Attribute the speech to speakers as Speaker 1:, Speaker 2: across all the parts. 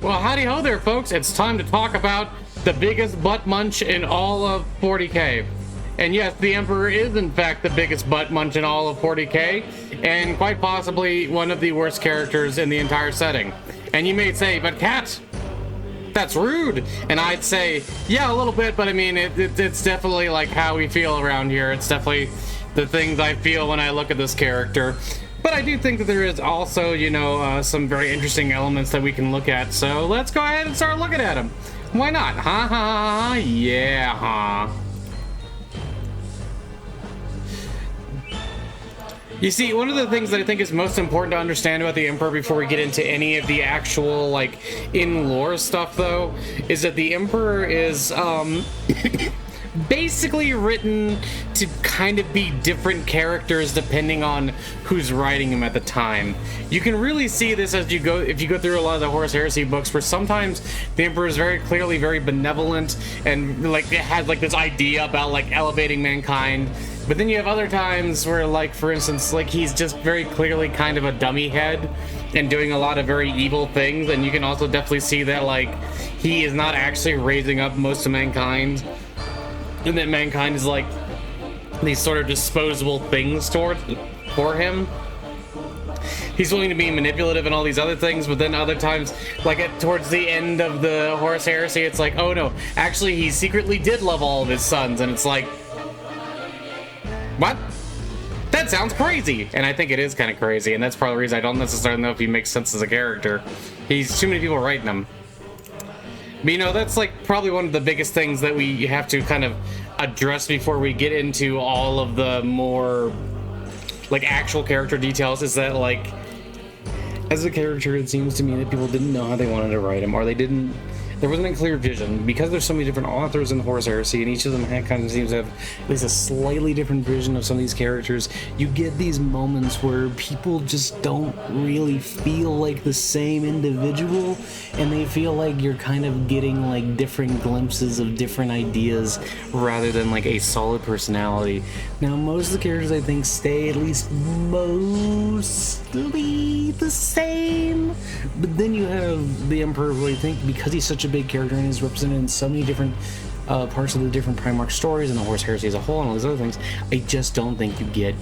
Speaker 1: Well, howdy ho there, folks. It's time to talk about the biggest butt munch in all of 40k. And yes, the Emperor is in fact the biggest butt munch in all of 40k, and quite possibly one of the worst characters in the entire setting. And you may say, but Kat, that's rude. And I'd say, yeah, a little bit, but I mean, it's definitely like how we feel around here. It's definitely the things I feel when I look at this character. But I do think that there is also, you know, some very interesting elements that we can look at. So let's go ahead and start looking at them. Why not? Ha ha, yeah, huh? You see, one of the things that I think is most important to understand about the Emperor before we get into any of the actual, like, in-lore stuff, though, is that the Emperor is, basically written to kind of be different characters depending on who's writing them at the time. You can really see this as you go, if you go through a lot of the Horus Heresy books, where sometimes the Emperor is very clearly very benevolent and like it has like this idea about like elevating mankind. But then you have other times where, like, for instance, like he's just very clearly kind of a dummy head and doing a lot of very evil things, and you can also definitely see that like he is not actually raising up most of mankind. And that mankind is like these sort of disposable things for him. He's willing to be manipulative and all these other things, but then other times, like towards the end of the Horus Heresy, it's like, oh no, actually he secretly did love all of his sons, and it's like, what? That sounds crazy. And I think it is kind of crazy, and that's probably the reason I don't necessarily know if he makes sense as a character. He's too many people writing him. But, you know, that's like probably one of the biggest things that we have to kind of address before we get into all of the more like actual character details, is that like as a character it seems to me that people didn't know how they wanted to write him, or there wasn't a clear vision, because there's so many different authors in the Horus Heresy, and each of them kind of seems to have at least a slightly different vision of some of these characters. You get these moments where people just don't really feel like the same individual, and they feel like you're kind of getting like different glimpses of different ideas rather than like a solid personality. Now, most of the characters I think stay at least mostly the same, but then you have the Emperor, who I think, because he's such a big character and is represented in so many different parts of the different Primarch stories and the Horus Heresy as a whole and all these other things, I just don't think you get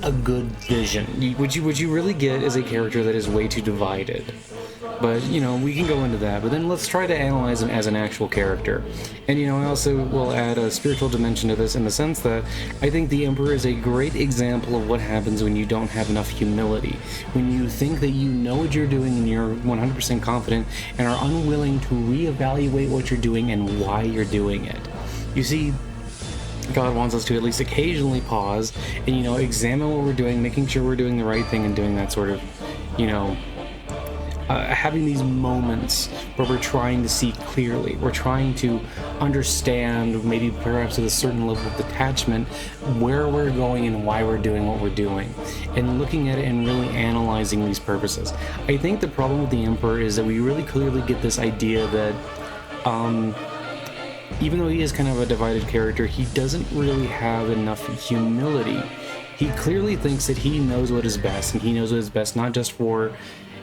Speaker 1: a good vision. What you really get is a character that is way too divided. But, you know, we can go into that, but then let's try to analyze him as an actual character. And, you know, I also will add a spiritual dimension to this, in the sense that I think the Emperor is a great example of what happens when you don't have enough humility. When you think that you know what you're doing and you're 100% confident and are unwilling to reevaluate what you're doing and why you're doing it. You see, God wants us to at least occasionally pause and, you know, examine what we're doing, making sure we're doing the right thing and doing that sort of, you know, having these moments where we're trying to see clearly, we're trying to understand, maybe perhaps at a certain level of detachment, where we're going and why we're doing what we're doing, and looking at it and really analyzing these purposes. I think the problem with the Emperor is that we really clearly get this idea that even though he is kind of a divided character, he doesn't really have enough humility. He clearly thinks that he knows what is best, and he knows what is best not just for,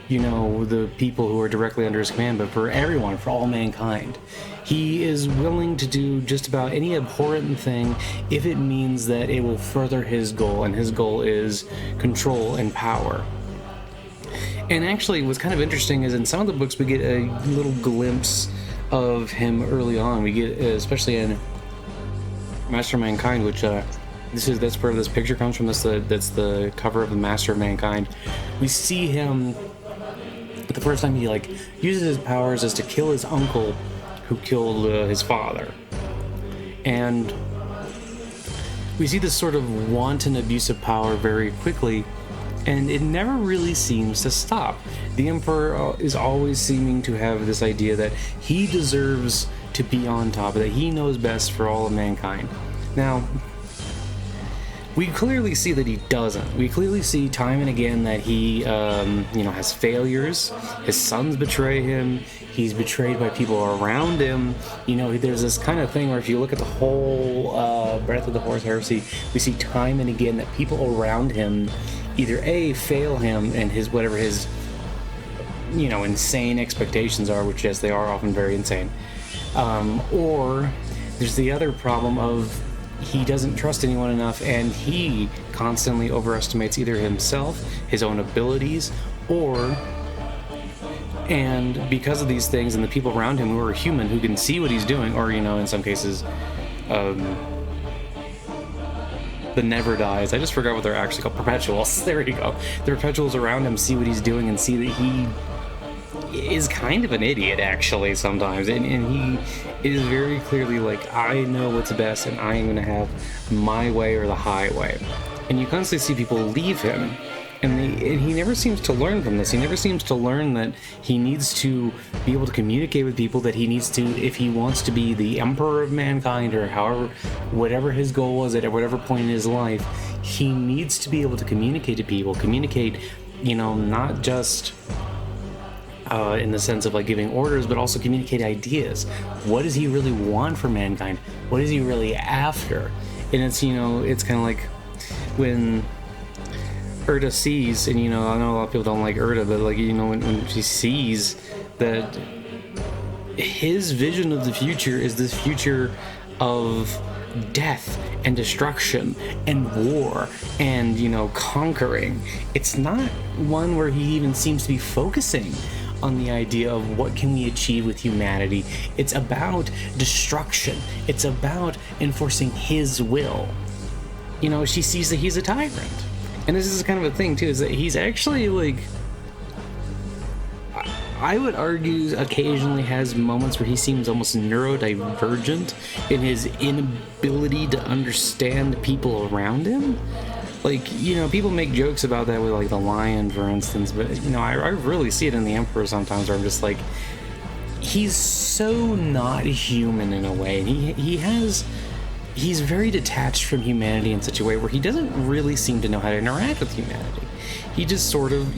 Speaker 1: you know, the people who are directly under his command, but for everyone, for all mankind. He is willing to do just about any abhorrent thing if it means that it will further his goal, and his goal is control and power. And actually, what's kind of interesting is in some of the books we get a little glimpse of him early on. We get, especially in Master of Mankind, which that's where this picture comes from. That's the cover of the Master of Mankind. We see him. But the first time he like uses his powers is to kill his uncle who killed his father. And we see this sort of wanton abuse of power very quickly, and it never really seems to stop. The Emperor is always seeming to have this idea that he deserves to be on top, that he knows best for all of mankind. Now, we clearly see that he doesn't. We clearly see time and again that he, has failures. His sons betray him. He's betrayed by people around him. You know, there's this kind of thing where if you look at the whole breadth of the Horus Heresy, we see time and again that people around him either A, fail him and his insane expectations are, which yes, they are often very insane. Or there's the other problem of he doesn't trust anyone enough, and he constantly overestimates either himself, his own abilities, and because of these things and the people around him who are human, who can see what he's doing, or in some cases, the never dies. I just forgot what they're actually called. Perpetuals. There you go. The perpetuals around him see what he's doing and see that he is kind of an idiot, actually, sometimes. And he is very clearly like, I know what's best, and I am going to have my way or the highway. And you constantly see people leave him. And he never seems to learn from this. He never seems to learn that he needs to be able to communicate with people, that he needs to, if he wants to be the emperor of mankind, or whatever his goal was at whatever point in his life, he needs to be able to communicate to people, not just in the sense of like giving orders, but also communicate ideas. What does he really want for mankind? What is he really after? And it's, it's kind of like when Erda sees, and I know a lot of people don't like Erda, but like when she sees that his vision of the future is this future of death and destruction and war and conquering, it's not one where he even seems to be focusing on the idea of what can we achieve with humanity. It's about destruction. It's about enforcing his will. She sees that he's a tyrant. And this is kind of a thing, too, is that he's actually, like, I would argue occasionally has moments where he seems almost neurodivergent in his inability to understand the people around him. Like, people make jokes about that with, like, the Lion, for instance, but, I really see it in the Emperor sometimes, where I'm just like, he's so not human in a way, and he's very detached from humanity in such a way where he doesn't really seem to know how to interact with humanity. He just sort of,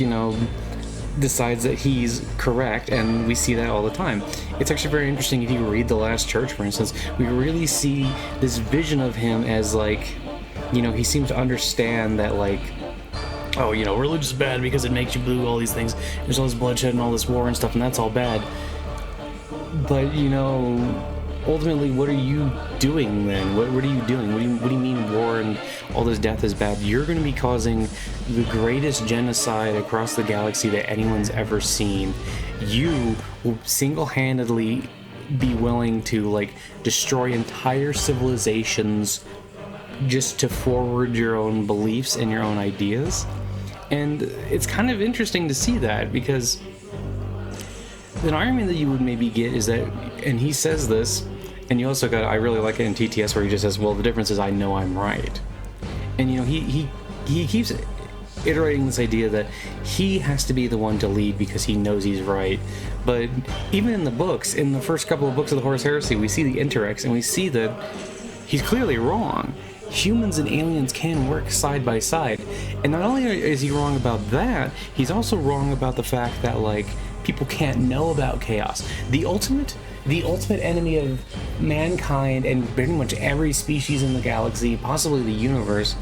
Speaker 1: decides that he's correct, and we see that all the time. It's actually very interesting if you read The Last Church, for instance. We really see this vision of him as, like, he seems to understand that, like, oh, religion's bad because it makes you believe all these things. There's all this bloodshed and all this war and stuff, and that's all bad. But, ultimately, what are you doing then? What are you doing? What do you mean war and all this death is bad? You're going to be causing the greatest genocide across the galaxy that anyone's ever seen. You will single-handedly be willing to, like, destroy entire civilizations just to forward your own beliefs and your own ideas. And it's kind of interesting to see that, because an argument that you would maybe get is that, and he says this, and you also got, I really like it in TTS where he just says, well, the difference is I know I'm right. And, he keeps iterating this idea that he has to be the one to lead because he knows he's right. But even in the books, in the first couple of books of the Horus Heresy, we see the Interrex, and we see that he's clearly wrong. Humans and aliens can work side by side. And not only is he wrong about that, he's also wrong about the fact that, like, people can't know about chaos. The ultimate enemy of mankind and pretty much every species in the galaxy, possibly the universe,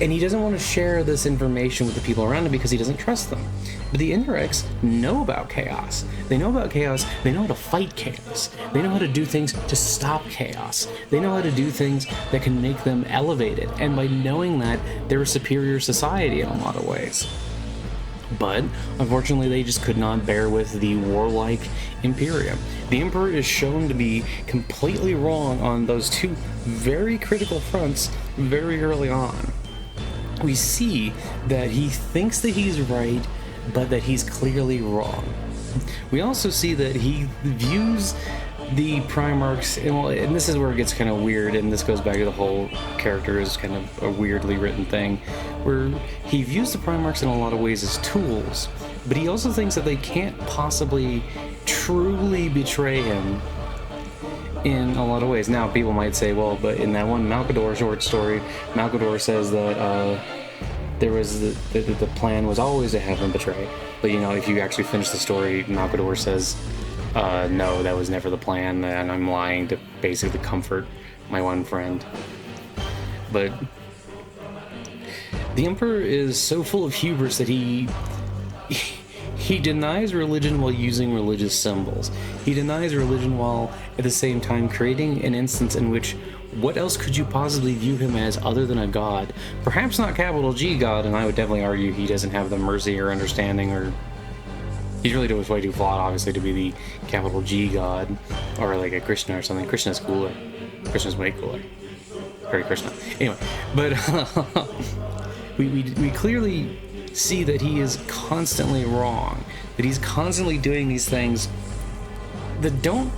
Speaker 1: and he doesn't want to share this information with the people around him because he doesn't trust them. But the Indirects know about chaos. They know about chaos. They know how to fight chaos. They know how to do things to stop chaos. They know how to do things that can make them elevated. And by knowing that, they're a superior society in a lot of ways. But unfortunately, they just could not bear with the warlike Imperium. The Emperor is shown to be completely wrong on those two very critical fronts very early on. We see that he thinks that he's right, but that he's clearly wrong. We also see that he views the Primarchs, and this is where it gets kind of weird, and this goes back to the whole character is kind of a weirdly written thing, where he views the Primarchs in a lot of ways as tools, but he also thinks that they can't possibly truly betray him in a lot of ways. Now, people might say, well, but in that one Malcador short story, Malcador says that there was the plan was always to have him betray. But, if you actually finish the story, Malcador says, no, that was never the plan, and I'm lying to basically comfort my one friend. But the Emperor is so full of hubris that he He denies religion while using religious symbols. He denies religion while at the same time creating an instance in which what else could you possibly view him as other than a god? Perhaps not capital G God, and I would definitely argue he doesn't have the mercy or understanding, or he's really way too flawed, obviously, to be the capital G God, or like a Krishna or something. Krishna's cooler. Krishna's way cooler. Hare Krishna. Anyway, but we clearly see that he is constantly wrong, that he's constantly doing these things that don't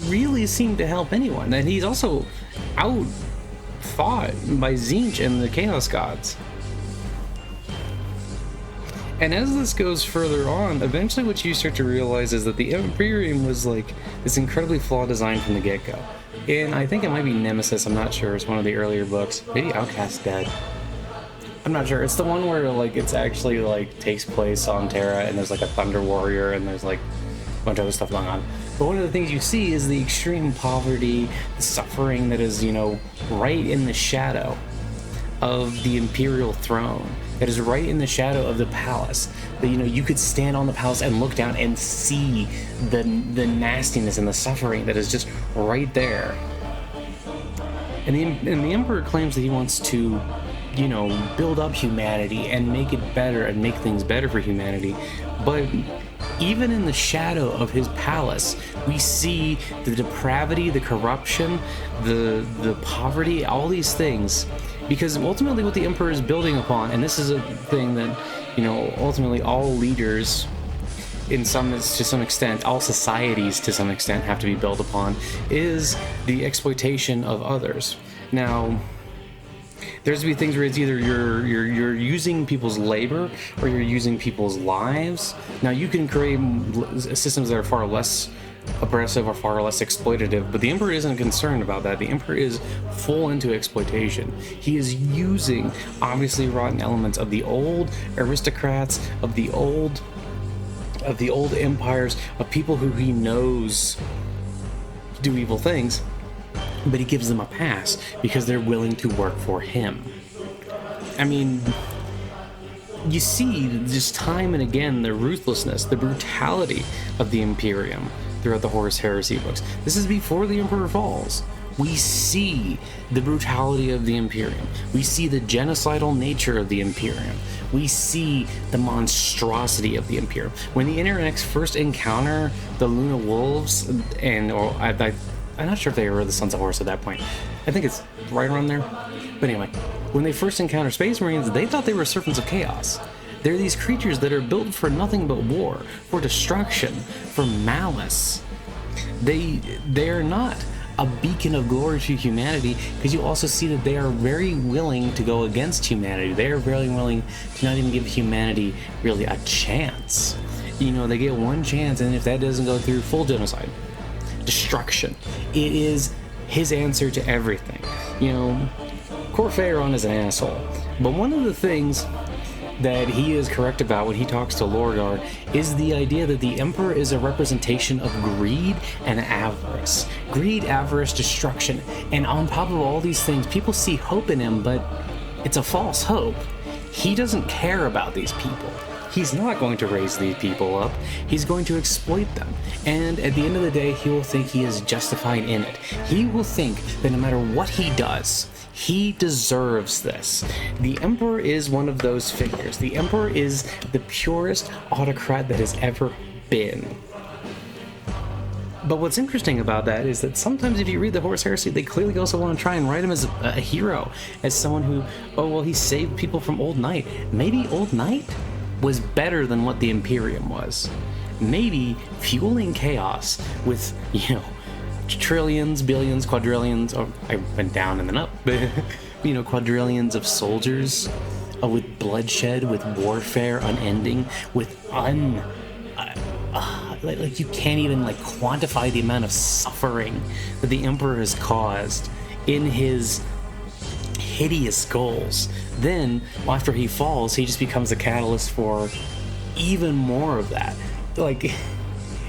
Speaker 1: really seem to help anyone, that he's also out-fought by Tzeentch and the Chaos Gods. And as this goes further on, eventually what you start to realize is that the Imperium was like this incredibly flawed design from the get-go. And I think it might be Nemesis, I'm not sure, it's one of the earlier books. Maybe Outcast Dead. I'm not sure. It's the one where like it's actually like takes place on Terra and there's like a Thunder Warrior and there's like a bunch of other stuff going on. But one of the things you see is the extreme poverty, the suffering that is, you know, right in the shadow of the Imperial throne. That is right in the shadow of the palace. That, you know, you could stand on the palace and look down and see the nastiness and the suffering that is just right there. And the Emperor claims that he wants to, you know, build up humanity and make it better and make things better for humanity. But even in the shadow of his palace, we see the depravity, the corruption, the poverty, all these things. Because ultimately what the Emperor is building upon, and this is a thing that, you know, ultimately all leaders to some extent, all societies to some extent have to be built upon, is the exploitation of others. Now, there's to be things where it's either you're using people's labor or you're using people's lives. Now, you can create systems that are far less oppressive or far less exploitative, but the Emperor isn't concerned about that. The Emperor is full into exploitation. He is using obviously rotten elements of the old aristocrats, of the old empires, of people who he knows do evil things, but he gives them a pass because they're willing to work for him. I mean, you see just time and again the ruthlessness, the brutality of the Imperium throughout the Horus Heresy books. This is before the Emperor falls. We see the brutality of the Imperium. We see the genocidal nature of the Imperium. We see the monstrosity of the Imperium. When the Internex first encounter the Luna Wolves, I'm not sure if they were the Sons of Horus at that point. I think it's right around there. But anyway, when they first encounter Space Marines, they thought they were Serpents of Chaos. They're these creatures that are built for nothing but war, for destruction, for malice. They're not a beacon of glory to humanity, because you also see that they are very willing to go against humanity. They are very willing to not even give humanity really a chance. You know, they get one chance, and if that doesn't go through, full genocide. Destruction. It is his answer to everything. You know, Corphaeron is an asshole, but one of the things that he is correct about when he talks to Lorgar is the idea that the Emperor is a representation of greed and avarice. Greed, avarice, destruction, and on top of all these things, people see hope in him, but it's a false hope. He doesn't care about these people. He's not going to raise these people up. He's going to exploit them. And at the end of the day, he will think he is justified in it. He will think that no matter what he does, he deserves this. The Emperor is one of those figures. The Emperor is the purest autocrat that has ever been. But what's interesting about that is that sometimes if you read the Horus Heresy, they clearly also want to try and write him as a hero, as someone who, oh, well, he saved people from Old Night. Maybe Old Night was better than what the Imperium was. Maybe fueling chaos with, you know, trillions, billions, quadrillions, or I went down and then up, but, you know, quadrillions of soldiers with bloodshed, with warfare unending, with like you can't even like quantify the amount of suffering that the Emperor has caused in his hideous goals. Then, after he falls, he just becomes a catalyst for even more of that. Like,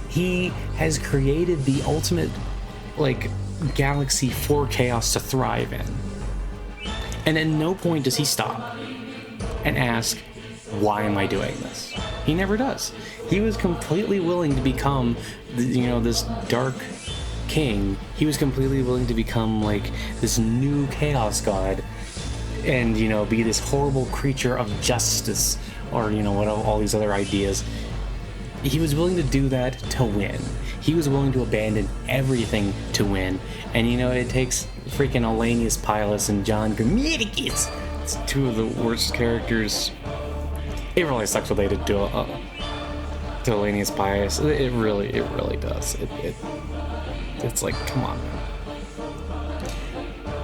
Speaker 1: he has created the ultimate, like, galaxy for chaos to thrive in. And at no point does he stop and ask, why am I doing this? He never does. He was completely willing to become, this dark king. He was completely willing to become like this new chaos god, and be this horrible creature of justice, or what all these other ideas. He was willing to do that to win. He was willing to abandon everything to win. And it takes freaking Elenius Pilus and John Grammaticus. It's two of the worst characters. It really sucks what they did to Elenius Pilus. It really does. It's like, come on.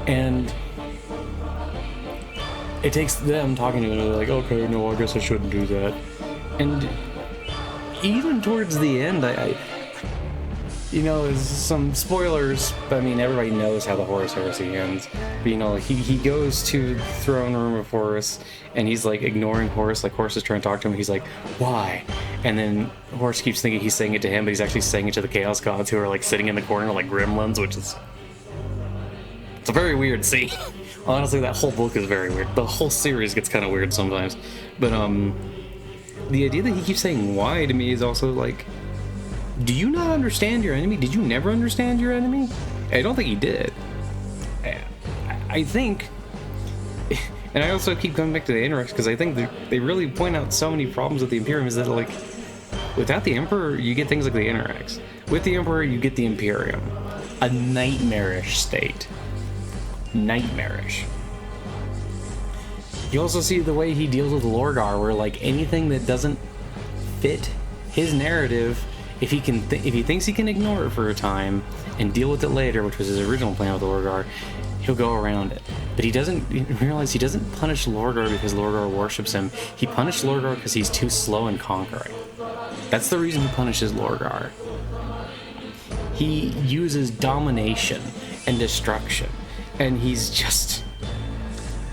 Speaker 1: And it takes them talking to him, and they're like, okay, no, I guess I shouldn't do that. And even towards the end, some spoilers, but I mean, everybody knows how the Horus Heresy ends. But, he goes to the throne room of Horus, and he's, like, ignoring Horus, like, Horus is trying to talk to him, he's like, why? And then Horus keeps thinking he's saying it to him, but he's actually saying it to the Chaos Gods, who are, like, sitting in the corner like gremlins, which is... It's a very weird scene. Honestly, that whole book is very weird. The whole series gets kind of weird sometimes. But, the idea that he keeps saying why to me is also like, do you not understand your enemy? Did you never understand your enemy? I don't think he did. I think, and I also keep coming back to the Anarchs because I think they really point out so many problems with the Imperium, is that, like, without the Emperor, you get things like the Anarchs. With the Emperor, you get the Imperium. A nightmarish state. Nightmarish. You also see the way he deals with Lorgar, where, like, anything that doesn't fit his narrative, if he thinks he can ignore it for a time and deal with it later, which was his original plan with Lorgar, he'll go around it. But he doesn't realize he doesn't punish Lorgar because Lorgar worships him. He punished Lorgar because he's too slow in conquering. That's the reason he punishes Lorgar. He uses domination and destruction, and he's just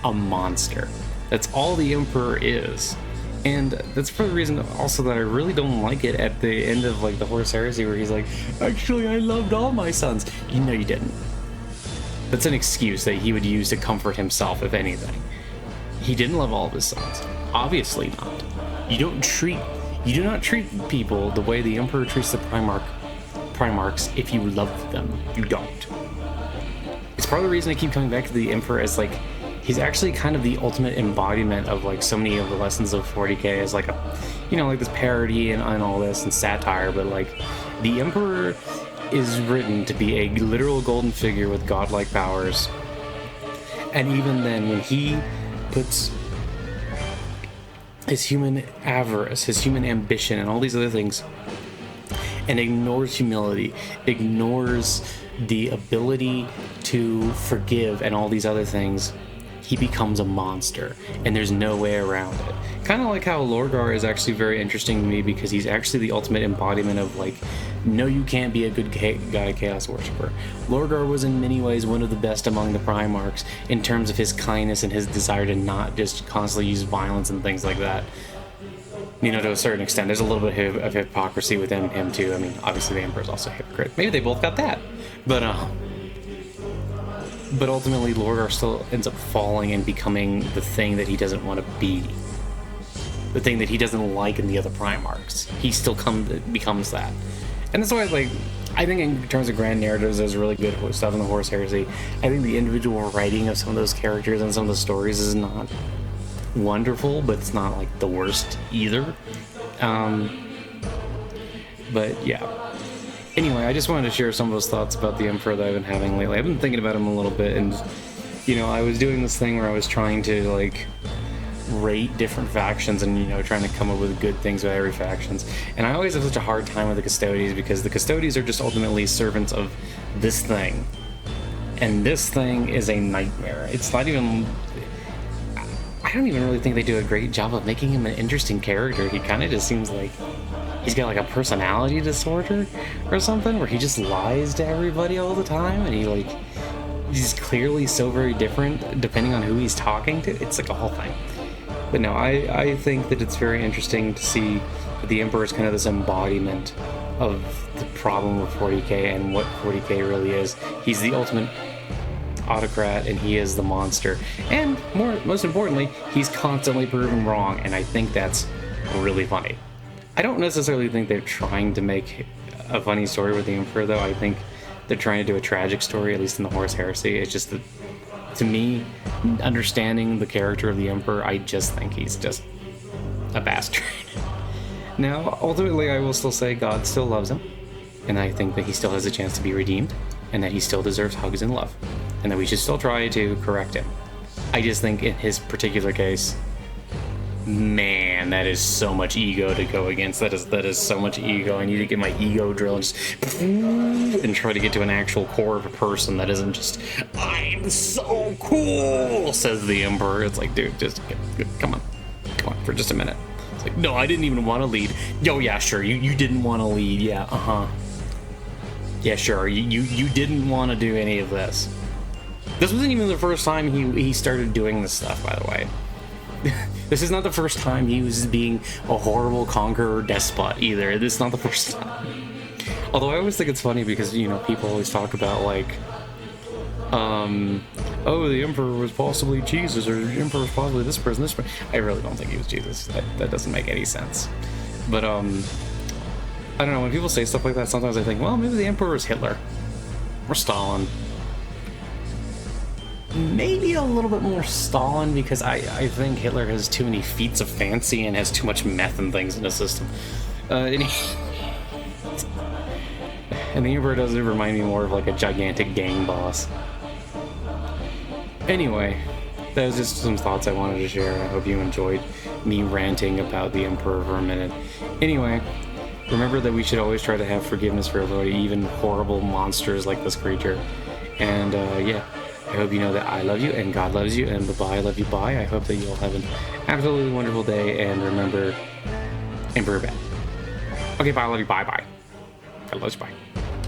Speaker 1: a monster. That's all the Emperor is. And that's for the reason also that I really don't like it at the end of, like, the Horus Heresy, where he's like, actually, I loved all my sons. You didn't. That's an excuse that he would use to comfort himself, if anything. He didn't love all of his sons. Obviously not. You do not treat people the way the Emperor treats the Primarchs if you love them. You don't. It's part of the reason I keep coming back to the Emperor as, like, he's actually kind of the ultimate embodiment of, like, so many of the lessons of 40k as, like, a, like, this parody and all this and satire, but, like, the Emperor is written to be a literal golden figure with godlike powers. And even then, when he puts his human avarice, his human ambition, and all these other things, and ignores humility, ignores the ability to forgive, and all these other things, he becomes a monster, and there's no way around it. Kind of like how Lorgar is actually very interesting to me, because he's actually the ultimate embodiment of, like, no, you can't be a good guy Chaos Worshipper. Lorgar was in many ways one of the best among the Primarchs in terms of his kindness and his desire to not just constantly use violence and things like that. To a certain extent. There's a little bit of hypocrisy within him too. I mean, obviously the Emperor's also a hypocrite. Maybe they both got that. But ultimately Lorgar still ends up falling and becoming the thing that he doesn't want to be. The thing that he doesn't like in the other Primarchs. He still becomes that. And that's why, like, I think in terms of grand narratives, there's really good stuff in the Horus Heresy. I think the individual writing of some of those characters and some of the stories is not wonderful, but it's not, like, the worst either. But yeah. Anyway, I just wanted to share some of those thoughts about the Emperor that I've been having lately. I've been thinking about him a little bit, and, I was doing this thing where I was trying to, like, rate different factions and, trying to come up with good things about every factions. And I always have such a hard time with the Custodes, because the Custodes are just ultimately servants of this thing. And this thing is a nightmare. It's not even... I don't even really think they do a great job of making him an interesting character. He kind of just seems like he's got, like, a personality disorder or something, where he just lies to everybody all the time, and he's clearly so very different depending on who he's talking to. It's like a whole thing. But no, I think that it's very interesting to see that the Emperor is kind of this embodiment of the problem of 40k and what 40k really is. He's the ultimate autocrat and he is the monster. And most importantly, he's constantly proven wrong, and I think that's really funny. I don't necessarily think they're trying to make a funny story with the Emperor, though. I think they're trying to do a tragic story, at least in the Horus Heresy. It's just that, to me, understanding the character of the Emperor, I just think he's just a bastard. Now, ultimately, I will still say God still loves him, and I think that he still has a chance to be redeemed, and that he still deserves hugs and love, and that we should still try to correct him. I just think in his particular case, man, that is so much ego to go against. That is so much ego. I need to get my ego drill and just and try to get to an actual core of a person that isn't just, I'm so cool, says the Emperor. It's like, dude, just come on for just a minute. It's like, no, I didn't even want to lead. Yo, yeah, sure, you didn't want to lead. Yeah, yeah, sure, you didn't want to do any of this. This wasn't even the first time he started doing this stuff, by the way. This is not the first time he was being a horrible conqueror despot either. This is not the first time. Although I always think it's funny because, you know, people always talk about, like, oh, the Emperor was possibly Jesus, or the Emperor was possibly this person. I really don't think he was Jesus. That doesn't make any sense. But, I don't know, when people say stuff like that, sometimes I think, well, maybe the Emperor is Hitler. Or Stalin. Maybe a little bit more Stalin, because I think Hitler has too many feats of fancy and has too much meth and things in his system. And the Emperor does remind me more of like a gigantic gang boss. Anyway, that was just some thoughts I wanted to share. I hope you enjoyed me ranting about the Emperor for a minute. Anyway, remember that we should always try to have forgiveness for everybody, even horrible monsters like this creature. And yeah. I hope you know that I love you and God loves you, and bye-bye, I love you, bye. I hope that you all have an absolutely wonderful day, and remember, Emperor bad. Okay, bye, I love you, bye-bye. I love you, bye.